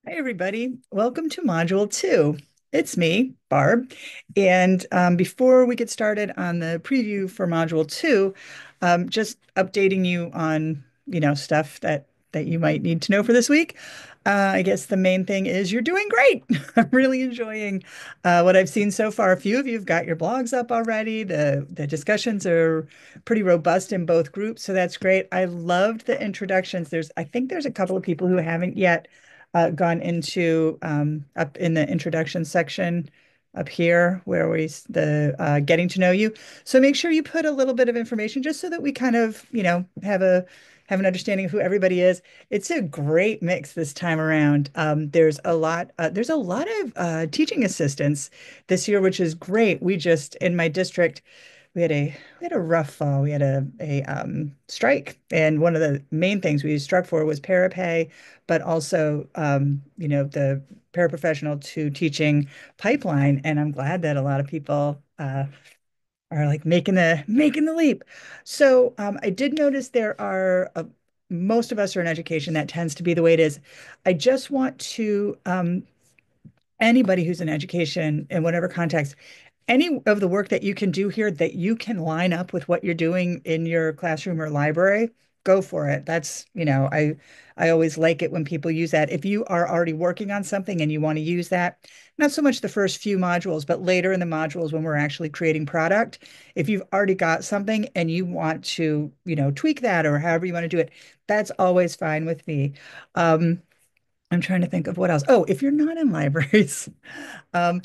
Hi, everybody. Welcome to Module 2. It's me, Barb. And before we get started on the preview for Module 2, just updating you on, stuff that you might need to know for this week. I guess the main thing is you're doing great. I'm really enjoying what I've seen so far. A few of you have got your blogs up already. The discussions are pretty robust in both groups, so that's great. I loved the introductions. I think there's a couple of people who haven't yet gone into up in the introduction section up here where the getting to know you. So make sure you put a little bit of information just so that we kind of, have an understanding of who everybody is. It's a great mix this time around. There's a lot of teaching assistants this year, which is great. We just in my district we had a rough fall. We had a strike, and one of the main things we struck for was para pay, but also the paraprofessional to teaching pipeline. And I'm glad that a lot of people are like making the leap. So I did notice most of us are in education. That tends to be the way it is. I just want to anybody who's in education in whatever context, any of the work that you can do here that you can line up with what you're doing in your classroom or library, go for it. I always like it when people use that. If you are already working on something and you want to use that, not so much the first few modules, but later in the modules when we're actually creating product, if you've already got something and you want to, tweak that or however you want to do it, that's always fine with me. Um, I'm trying to think of what else. Oh, if you're not in libraries, um,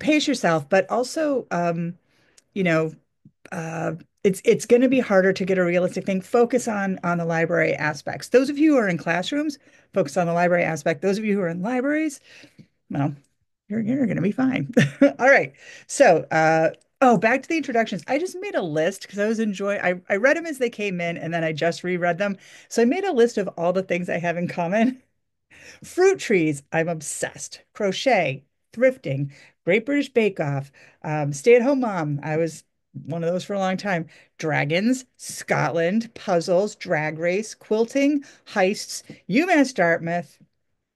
pace yourself, but also, you know, uh, it's going to be harder to get a realistic thing. Focus on the library aspects. Those of you who are in classrooms, focus on the library aspect. Those of you who are in libraries, well, you're going to be fine. All right. So, oh, back to the introductions. I just made a list because I was enjoying. I read them as they came in, and then I just reread them. So I made a list of all the things I have in common. Fruit trees, I'm obsessed. Crochet, thrifting, Great British Bake Off, stay-at-home mom. I was one of those for a long time. Dragons, Scotland, puzzles, drag race, quilting, heists, UMass Dartmouth.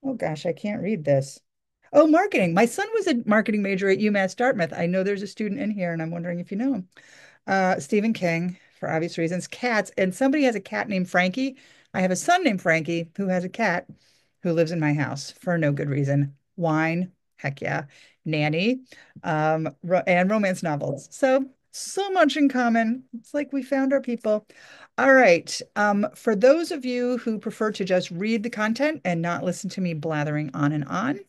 Oh gosh, I can't read this. Oh, marketing. My son was a marketing major at UMass Dartmouth. I know there's a student in here, and I'm wondering if you know him. Stephen King, for obvious reasons. Cats, and somebody has a cat named Frankie. I have a son named Frankie who has a cat who lives in my house for no good reason. Wine, heck yeah. Nanny, and romance novels. So much in common. It's like we found our people. All right. For those of you who prefer to just read the content and not listen to me blathering on and on,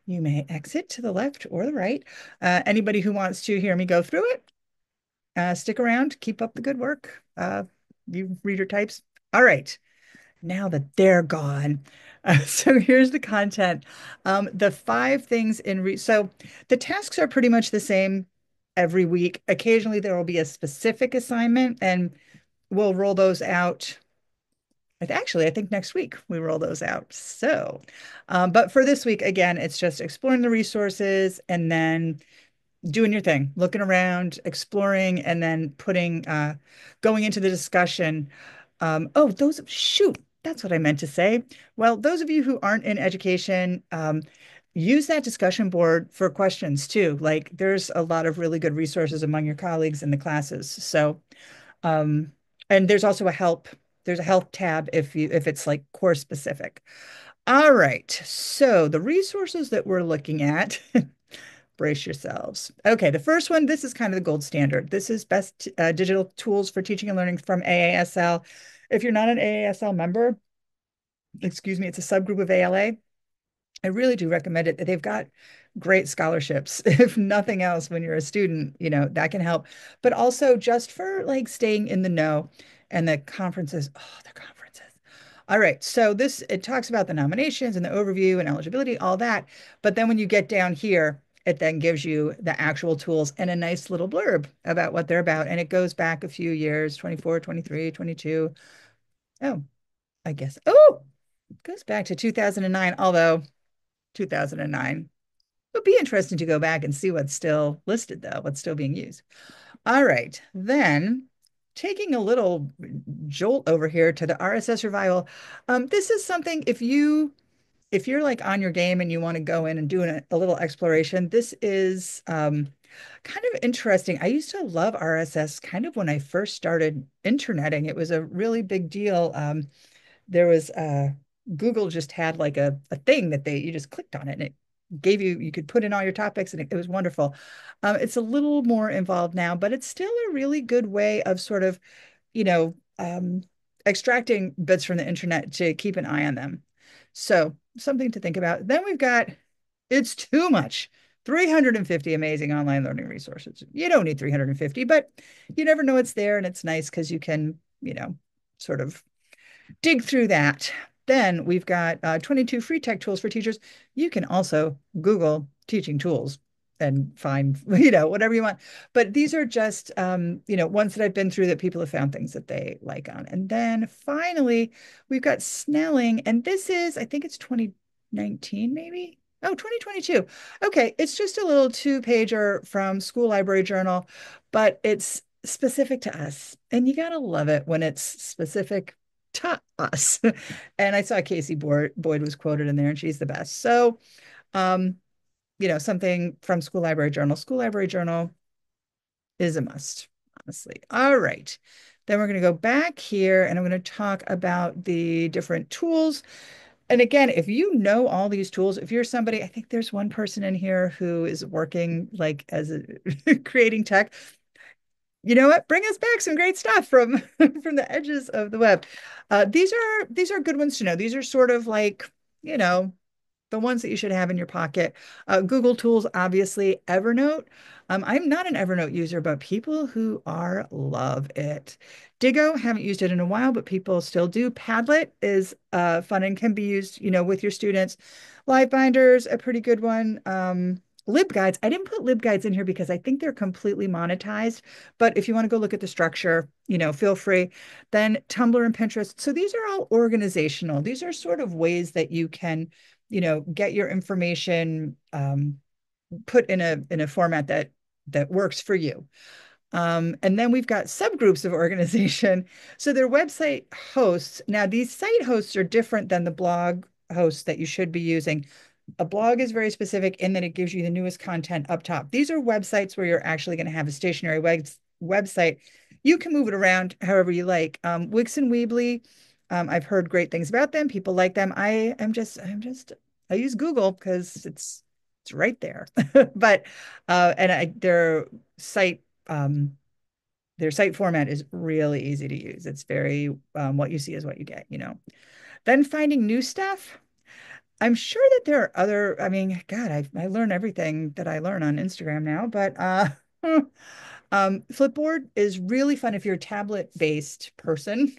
you may exit to the left or the right. Anybody who wants to hear me go through it, stick around, keep up the good work. You reader types. All right. Now that they're gone. So here's the content. The five things so the tasks are pretty much the same every week. Occasionally there will be a specific assignment and we'll roll those out. Actually, I think next week we roll those out. But for this week, again, it's just exploring the resources and then doing your thing, looking around, exploring, and then going into the discussion. Shoot, that's what I meant to say. Well, those of you who aren't in education, use that discussion board for questions too. Like there's a lot of really good resources among your colleagues in the classes. Um, and there's a help tab if it's like course specific. All right. So the resources that we're looking at, brace yourselves. Okay, the first one, this is kind of the gold standard. This is best digital tools for teaching and learning from AASL. If you're not an AASL member, excuse me, it's a subgroup of ALA. I really do recommend it. They've got great scholarships. If nothing else, when you're a student, that can help. But also just for like staying in the know and the conferences. Oh, the conferences. All right. So it talks about the nominations and the overview and eligibility, all that. But then when you get down here, it then gives you the actual tools and a nice little blurb about what they're about. And it goes back a few years, 24, 23, 22. Oh, I guess. Oh, it goes back to 2009, although 2009. It would be interesting to go back and see what's still listed, though, what's still being used. All right, then taking a little jolt over here to the RSS revival. This is something if you if you're like on your game and you want to go in and do a little exploration, this is kind of interesting. I used to love RSS kind of when I first started interneting. It was a really big deal. There was Google just had like a thing that they you just clicked on it and it gave you you could put in all your topics and it was wonderful. It's a little more involved now, but it's still a really good way of sort of, you know, extracting bits from the internet to keep an eye on them. So something to think about. Then we've got it's too much. 350 amazing online learning resources. You don't need 350, but you never know it's there and it's nice because you can, sort of dig through that. Then we've got 22 free tech tools for teachers. You can also Google teaching tools and find, whatever you want. But these are just, ones that I've been through that people have found things that they like on. And then finally, we've got Snelling. And this is, I think it's 2019, maybe. Oh, 2022. Okay. It's just a little two-pager from School Library Journal, but it's specific to us. And you gotta love it when it's specific to us. And I saw Boyd was quoted in there, and she's the best. So, um, something from School Library Journal. School Library Journal is a must, honestly. All right. Then we're going to go back here and I'm going to talk about the different tools. And again, if you know all these tools, if you're somebody, I think there's one person in here who is working like as a creating tech. You know what? Bring us back some great stuff from from the edges of the web. These are good ones to know. These are sort of like, you know, the ones that you should have in your pocket. Google Tools, obviously, Evernote. I'm not an Evernote user, but people who are love it. Digo, haven't used it in a while, but people still do. Padlet is fun and can be used, with your students. Livebinder's a pretty good one. LibGuides. I didn't put LibGuides in here because I think they're completely monetized. But if you want to go look at the structure, feel free. Then Tumblr and Pinterest. So these are all organizational. These are sort of ways that you can get your information put in a format that works for you. And then we've got subgroups of organization. So their website hosts. Now, these site hosts are different than the blog hosts that you should be using. A blog is very specific in that it gives you the newest content up top. These are websites where you're actually going to have a stationary website. You can move it around however you like. Wix and Weebly, I've heard great things about them. People like them. I use Google because it's right there. But site their site format is really easy to use. It's very what you see is what you get. Then finding new stuff. I'm sure that there are other, I mean, God, I learn everything that I learn on Instagram now, but Flipboard is really fun if you're a tablet-based person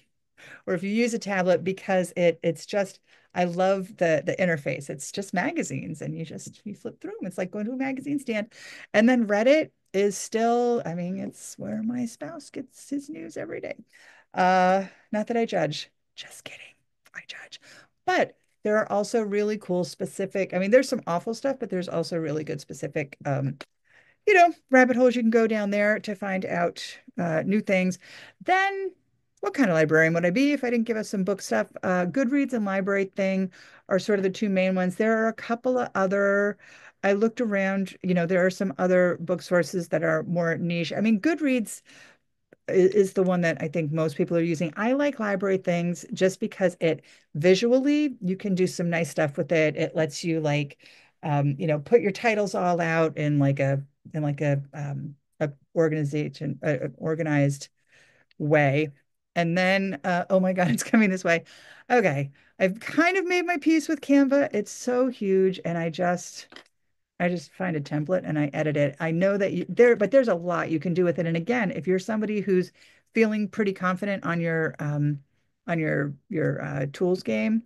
or if you use a tablet because it's just I love the interface. It's just magazines and you flip through them. It's like going to a magazine stand. And then Reddit is still, I mean, it's where my spouse gets his news every day. Not that I judge, just kidding. I judge. But there are also really cool specific, I mean, there's some awful stuff, but there's also really good specific rabbit holes you can go down there to find out new things. Then, what kind of librarian would I be if I didn't give us some book stuff? Goodreads and Library Thing are sort of the two main ones. There are a couple of other, I looked around, there are some other book sources that are more niche. I mean, Goodreads is the one that I think most people are using. I like Library Things just because it visually, you can do some nice stuff with it. It lets you like, put your titles all out in like a organization, organized way. And then, oh my God, it's coming this way. Okay, I've kind of made my peace with Canva. It's so huge, and I just find a template and I edit it. I know that but there's a lot you can do with it. And again, if you're somebody who's feeling pretty confident on your tools game,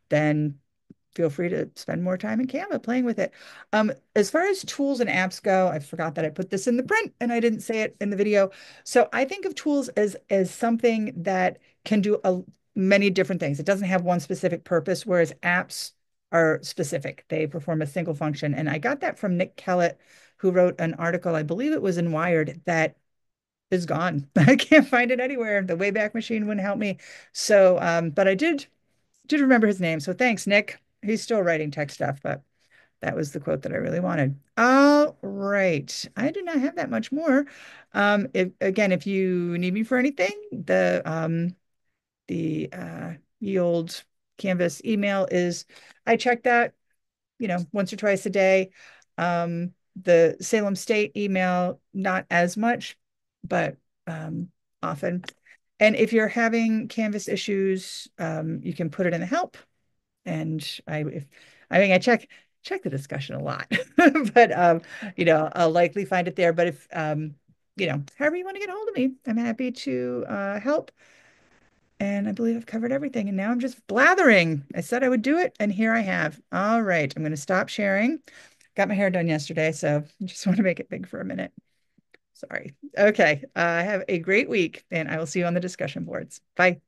then feel free to spend more time in Canva playing with it. As far as tools and apps go, I forgot that I put this in the print and I didn't say it in the video. So I think of tools as something that can do many different things. It doesn't have one specific purpose, whereas apps are specific. They perform a single function. And I got that from Nick Kellett, who wrote an article, I believe it was in Wired, that is gone. I can't find it anywhere. The Wayback Machine wouldn't help me. So, but I did remember his name. So thanks, Nick. he's still writing tech stuff, but that was the quote that I really wanted. All right. I do not have that much more. If again, if you need me for anything, the ye old Canvas email is I check that, once or twice a day. The Salem State email, not as much, but often. And if you're having Canvas issues, you can put it in the help. And I mean, I check the discussion a lot, but I'll likely find it there. But if however you want to get a hold of me, I'm happy to help. And I believe I've covered everything. And now I'm just blathering. I said I would do it, and here I have. All right, I'm going to stop sharing. Got my hair done yesterday, so I just want to make it big for a minute. Sorry. Okay. Have a great week, and I will see you on the discussion boards. Bye.